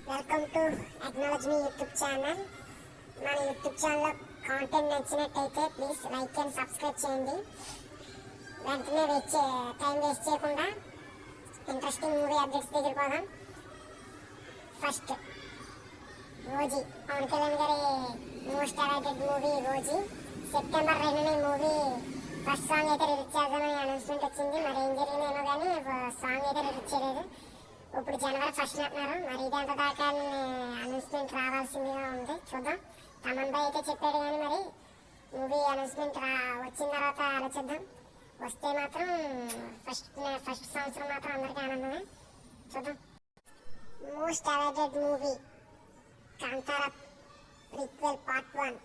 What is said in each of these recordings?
Welcome to acknowledge మీ YouTube channel. మన YouTube ఛానల్లో కాంటెంట్ నచ్చినట్టయితే ప్లీజ్ లైక్ అండ్ సబ్స్క్రైబ్ చేయండి. వెంటనే టైం వేస్ట్ చేయకుండా ఇంట్రెస్టింగ్ మూవీ అప్డేట్స్ దగ్గర పోదాం. ఫస్ట్ ఓజీ, పవన్ కళ్యాణ్ గారి most awaited movie OG. September 2న ఈ మూవీ ఫస్ట్ సాంగ్ అయితే రిలీజ్ చేద్దామని అనౌన్స్మెంట్ వచ్చింది. మరి ఏం జరిగిందేమో కానీ సాంగ్ అయితే రిలీజ్ చేయలేదు. ఇప్పుడు జనవరి 1న అంటున్నారు. మరి ఇదంతా దాకా అనౌన్స్మెంట్ రావాల్సిందిగా ఉంది. చూద్దాం. తమన్ భాయ్ అయితే చెప్పాడు కానీ మరి మూవీ అనౌన్స్మెంట్ వచ్చిన తర్వాత ఆలోచిద్దాం. వస్తే మాత్రం ఫస్ట్ సంవత్సరం మాత్రం అందరికీ ఆనందమే. చూద్దాం. Most awaited movie Kantara prequel part 1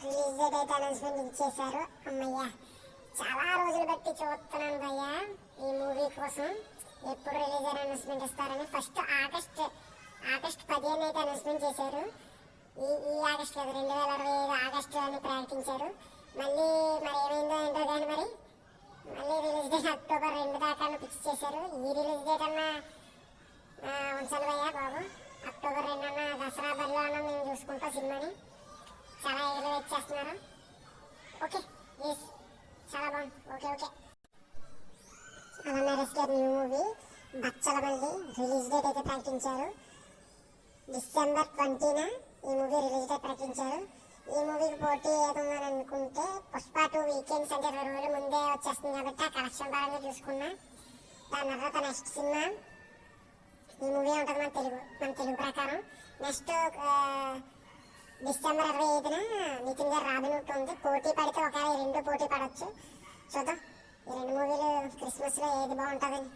release date అయితే అనౌన్స్మెంట్ ఇచ్చేశారు. అమ్మయ్య, చాలా రోజులు బట్టి చూస్తున్నాను భయ్య ఈ మూవీ కోసం. ఎప్పుడు రిలీజ్ అయిన అనౌన్స్మెంట్ ఇస్తారని. ఫస్ట్ ఆగస్ట్ 15 అయితే అనౌన్స్మెంట్ చేశారు. ఈ ఆగస్ట్ కదా, 2025 ఆగస్టు అని ప్రకటించారు. మరి ఏమైందో ఏంటో కానీ మళ్ళీ రిలీజ్ డేట్ అక్టోబర్ 2 దాకా ఫిక్స్ చేశారు. ఈ రిలీజ్ డేట్ అన్నా ఉంచాలి భయ్యా బాబు. అక్టోబర్ 2 అన్న దసరా బరిలో అన్న మేము చూసుకుంటాం సినిమాని. చాలా ఎగలు వచ్చేస్తున్నారు. ఓకే, చాలా బాగుంది. ఓకే. అలా నరేష్ గారి new movie Bachhala Malli release date అయితే ప్రకటించారు. డిసెంబర్ 20న ఈ మూవీ రిలీజ్ డేట్ ప్రకటించారు. ఈ మూవీకి పోటీ ఏదుందని అనుకుంటే పుష్ప 2 వీకెండ్స్ అంటే 2 రోజుల ముందే వచ్చేస్తుంది కాబట్టి ఆ కలెక్షన్ పరంగా చూసుకున్నా. దాని తర్వాత నెక్స్ట్ సినిమా ఈ మూవీ ఉంటుంది మన తెలుగు ప్రకారం. నెక్స్ట్ డిసెంబర్ 25న నితిన్ గారు రాబినట్టు ఉంది. పోటీ పడితే ఒకవేళ ఈ రెండు పోటీ పడవచ్చు. చూద్దాం ఈ రెండు మూవీలు క్రిస్మస్లో ఏది బాగుంటుందని.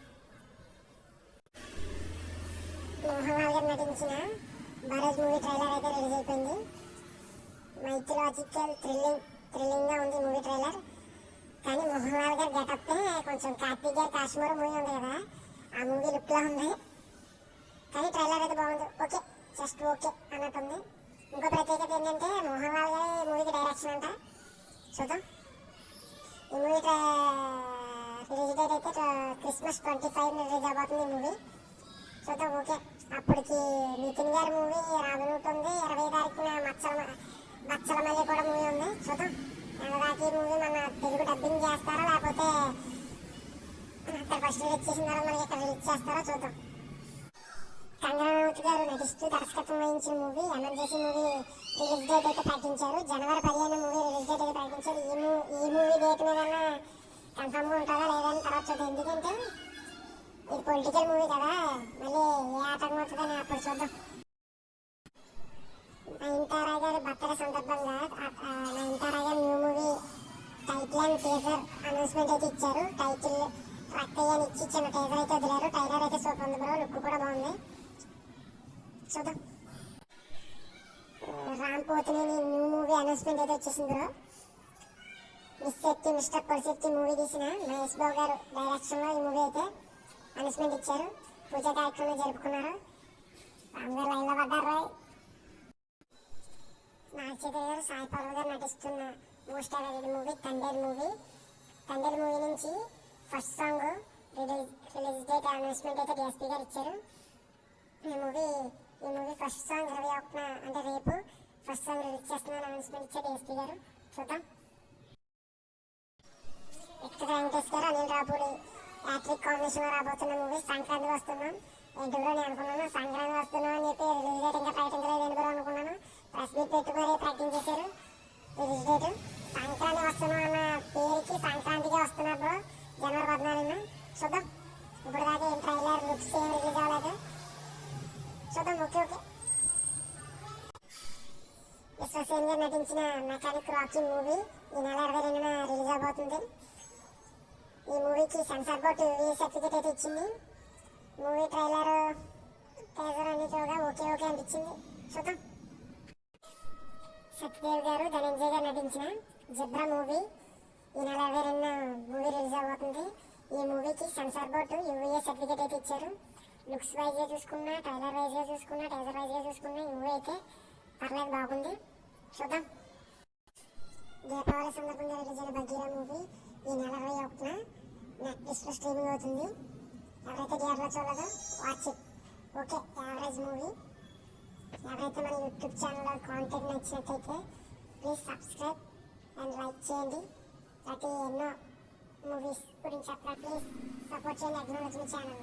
మోహన్ లాల్ గారు నటించిన భరత్ మూవీ ట్రైలర్ అయితే రిలీజ్ అయిపోయింది. మైథలాజికల్ థ్రిల్లింగ్గా ఉంది మూవీ ట్రైలర్. కానీ మోహన్ లాల్ గారు గెటప్ కొంచెం కార్తీక్ గారు కాశ్మీర్ మూవీ ఉంది కదా, ఆ మూవీ లుక్లో ఉంది. కానీ ట్రైలర్ అయితే బాగుంది. ఓకే, జస్ట్ ఓకే అన్నట్టుంది. ఇంకో ప్రత్యేకత ఏంటంటే మోహన్ లాల్ గారి మూవీకి డైరెక్షన్ అంట. చూద్దాం. ఈ మూవీ రిలీజ్ డేట్ అయితే క్రిస్మస్ 25 రిలీజ్ అవబోతుంది ఈ మూవీ. చూద్దాం. ఓకే, అప్పటికి నితిన్ గారి మూవీ రాబోతుంది. 20 తారీఖున బచ్చలమల్లి కూడా మూవీ ఉంది. చూద్దాం దాకా ఈ మూవీ మన తెలుగు డబ్బింగ్ చేస్తారా లేకపోతే అక్కడ ఫస్ట్ రిలీజ్ చేసిన తర్వాత మనకి ఇక్కడ రిలీజ్ చేస్తారో చూద్దాం. కంగనా రనౌత్ గారు నటిస్తూ దర్శకత్వం వహించిన movie emergency movie release date అయితే ప్రకటించారు. జనవరి 15 మూవీ రిలీజ్ డేట్ అయితే ప్రకటించారు. ఈ మూవీ డేట్ మీద కన్ఫర్మ్గా ఉంటుందా లేదని తర్వాత చూద్దాం. ఎందుకంటే ఇది పొలిటికల్ మూవీ కదా, మళ్ళీ ఏ ఆటంకం అవుతుందని అప్పుడు చూద్దాం. నయనతార గారి బర్త్డే సందర్భంగా నయనతార గారి new movie title and teaser announcement అయితే ఇచ్చారు. టైటిల్ రక్కయ్య అని ఇచ్చి చిన్న టీజర్ అయితే వదిలేరు. టైలర్ అయితే సూపర్ ఉంది బ్రో, లుక్ కూడా బాగుంది. చూద్దాం. Ram Pothineni new movie announcement అయితే వచ్చేసింది బ్రో. మిస్టర్ పొలిశెట్టి మూవీ తీసిన మహేష్ బాబు గారు డైరెక్షన్లో ఈ మూవీ అయితే అనౌన్స్మెంట్ ఇచ్చారు. పూజా కార్యక్రమం జరుపుకున్నారు. రామ్ గారు లైన్లో పడ్డారు. నాగచైతన్య గారు సాయి పల్లవి గారు నటిస్తున్న most awaited movie Thandel movie నుంచి first song release date announcement అయితే డిఎస్పీ గారు ఇచ్చారు. ఈ మూవీ ఫస్ట్ సాంగ్ 21న అంటే రేపు ఫస్ట్ సాంగ్ రిలీజ్ చేస్తున్నాను అనౌన్స్మెంట్ ఇచ్చారు డిఎస్పీ గారు. చూద్దాం. వెంకట వెంకటేష్ గారు అనిల్ రాపూడి యాట్రిక్ కాంబినేషన్లో రాబోతున్న మూవీ సంక్రాంతి వస్తున్నాం. ఏంటి బ్రో నేను అనుకున్నాను సంక్రాంతి వస్తున్నాం అని చెప్పి రిలీజ్ డేట్ ఇంకా ప్రకటించలేదు ఏంటి బ్రో అనుకున్నాను. ప్రెస్ మీట్ పెట్టి మరీ ప్రకటించేశారు రిలీజ్ డేట్. సంక్రాంతి వస్తున్నాం అన్న పేరుకి సంక్రాంతిగా వస్తున్నారు బ్రో జనవరి 14న. చూద్దాం. ఇప్పుడు దాకా ఏం ట్రైలర్ లుక్స్ ఏం రిలీజ్ అవ్వలేదు. చూద్దాం. ఓకే. విశ్వసేన్ గారు నటించిన మెకానిక్ రాకీ మూవీ ఈ నెల 22న రిలీజ్ అవబోతుంది. ఈ మూవీకి సెన్సార్ బోర్డు సర్టిఫికేట్ అయితే ఇచ్చింది. మూవీ ట్రైలర్ టీజర్ అన్ని చూడగా ఓకే అనిపించింది. చూద్దాం. సత్యదేవ్ గారు ధనంజయ్ గారు నటించిన జిబ్రా మూవీ ఈ నెల 22న మూవీ రిలీజ్ అవబోతుంది. ఈ మూవీకి సెన్సార్ బోర్డు యూఏ సర్టిఫికేట్ అయితే ఇచ్చారు. లుక్స్ వైజ్గా చూసుకున్నా, ట్రైలర్ వైజ్గా చూసుకున్నా, టీజర్ వైజ్గా చూసుకున్నా ఈ మూవీ అయితే పర్లేదు, బాగుంది. చూద్దాం. దీపావళి సందర్భంగా రిలీజ్ అయిన బగీరా మూవీ ఈ నెల 21న నెట్ఫ్లిక్స్లో స్ట్రీమింగ్ అవుతుంది. ఎవరైతే థియేటర్లో చూడలేదో watch it. Okay, average movie. ఎవరైతే మన యూట్యూబ్ ఛానల్లో కాంటెంట్ నచ్చినట్టయితే ప్లీజ్ సబ్స్క్రైబ్ అండ్ లైక్ చేయండి. ప్రతి ఎన్నో మూవీస్ గురించి అప్పుడు ప్లీజ్ సపోర్ట్ చేయండి అగ్నాలజీ ఛానల్.